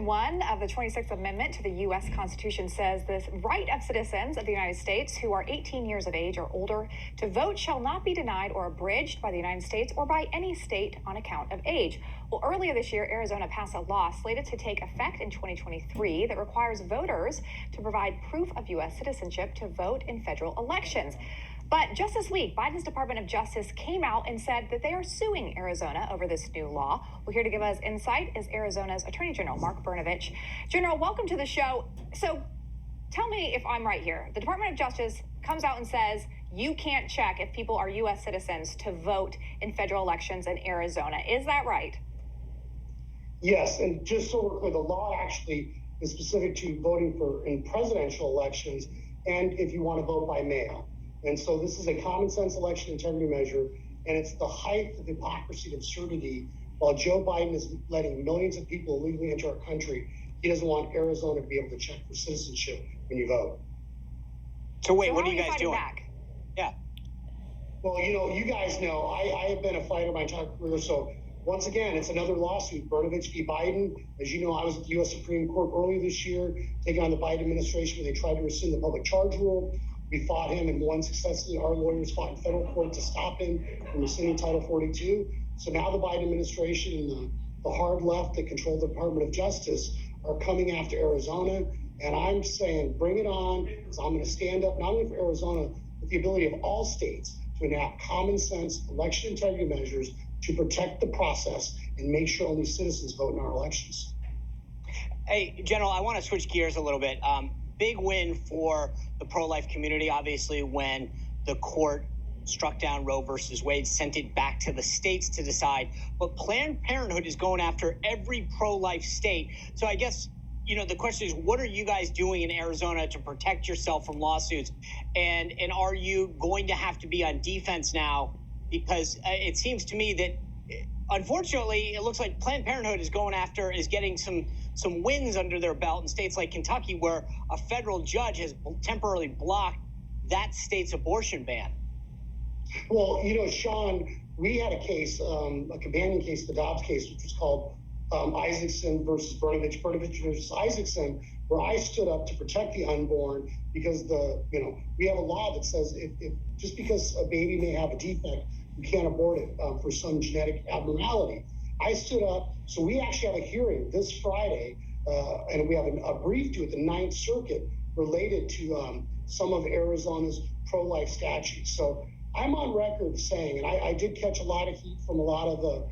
Section 1 of the 26th Amendment to the U.S. Constitution says the right of citizens of the United States who are 18 years of age or older to vote shall not be denied or abridged by the United States or by any state on account of age. Well, earlier this year, Arizona passed a law slated to take effect in 2023 that requires voters to provide proof of U.S. citizenship to vote in federal elections. But just this week, Biden's Department of Justice came out and said that they are suing Arizona over this new law. Well, here to give us insight is Arizona's Attorney General, Mark Brnovich. General, welcome to the show. So tell me if I'm right here. The Department of Justice comes out and says you can't check if people are U.S. citizens to vote in federal elections in Arizona. Is that right? Yes, and just so we're clear, the law actually is specific to voting in presidential elections and if you want to vote by mail. And so this is a common sense election integrity measure, and it's the height of hypocrisy and absurdity. While Joe Biden is letting millions of people illegally enter our country, he doesn't want Arizona to be able to check for citizenship when you vote. So wait, what are you guys doing? Back? Yeah. Well, you guys know, I have been a fighter my entire career, so once again, it's another lawsuit. Brnovich v. Biden. As you know, I was at the U.S. Supreme Court earlier this year, taking on the Biden administration where they tried to rescind the public charge rule. We fought him and won successfully. Our lawyers fought in federal court to stop him from rescinding Title 42. So now the Biden administration and the hard left that control the Department of Justice are coming after Arizona. And I'm saying, bring it on, because I'm going to stand up not only for Arizona, but the ability of all states to enact common sense election integrity measures to protect the process and make sure only citizens vote in our elections. Hey, General, I want to switch gears a little bit. Big win for the pro-life community, obviously, when the court struck down Roe versus Wade, sent it back to the states to decide. But Planned Parenthood is going after every pro-life state. So I guess, the question is, what are you guys doing in Arizona to protect yourself from lawsuits? And are you going to have to be on defense now? Because it seems to me that, unfortunately, it looks like Planned Parenthood is getting some wins under their belt in states like Kentucky, where a federal judge has temporarily blocked that state's abortion ban. Well, Sean, we had a case, a companion case, the Dobbs case, which was called Isaacson versus Brnovich versus Isaacson, where I stood up to protect the unborn because we have a law that says if just because a baby may have a defect, you can't abort it for some genetic abnormality. I stood up. So we actually have a hearing this Friday, and we have a brief due at the Ninth Circuit related to some of Arizona's pro-life statutes. So I'm on record saying, and I did catch a lot of heat from a lot of the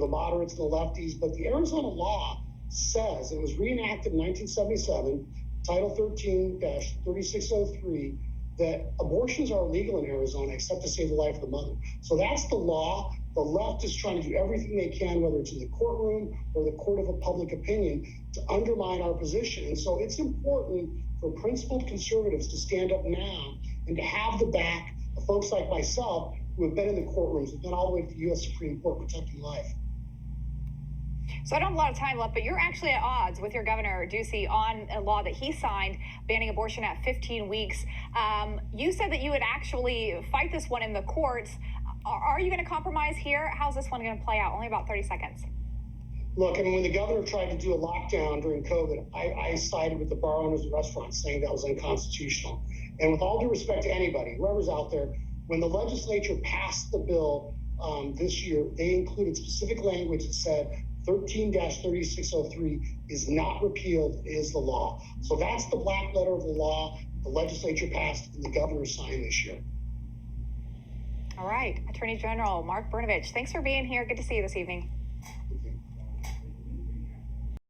moderates and the lefties, but the Arizona law says, it was reenacted in 1977, Title 13-3603, that abortions are illegal in Arizona except to save the life of the mother. So that's the law. The left is trying to do everything they can, whether it's in the courtroom or the court of a public opinion, to undermine our position. And so it's important for principled conservatives to stand up now and to have the back of folks like myself who have been in the courtrooms, have been all the way to the U.S. Supreme Court protecting life. So I don't have a lot of time left, but you're actually at odds with your governor, Ducey, on a law that he signed banning abortion at 15 weeks. You said that you would actually fight this one in the courts. Are you going to compromise here? How's this one going to play out? Only about 30 seconds. Look, when the governor tried to do a lockdown during COVID, I sided with the bar owners and restaurants saying that was unconstitutional. And with all due respect to anybody, whoever's out there, when the legislature passed the bill this year, they included specific language that said 13-3603 is not repealed, it is the law. So that's the black letter of the law the legislature passed and the governor signed this year. All right. Attorney General Mark Brnovich, thanks for being here. Good to see you this evening.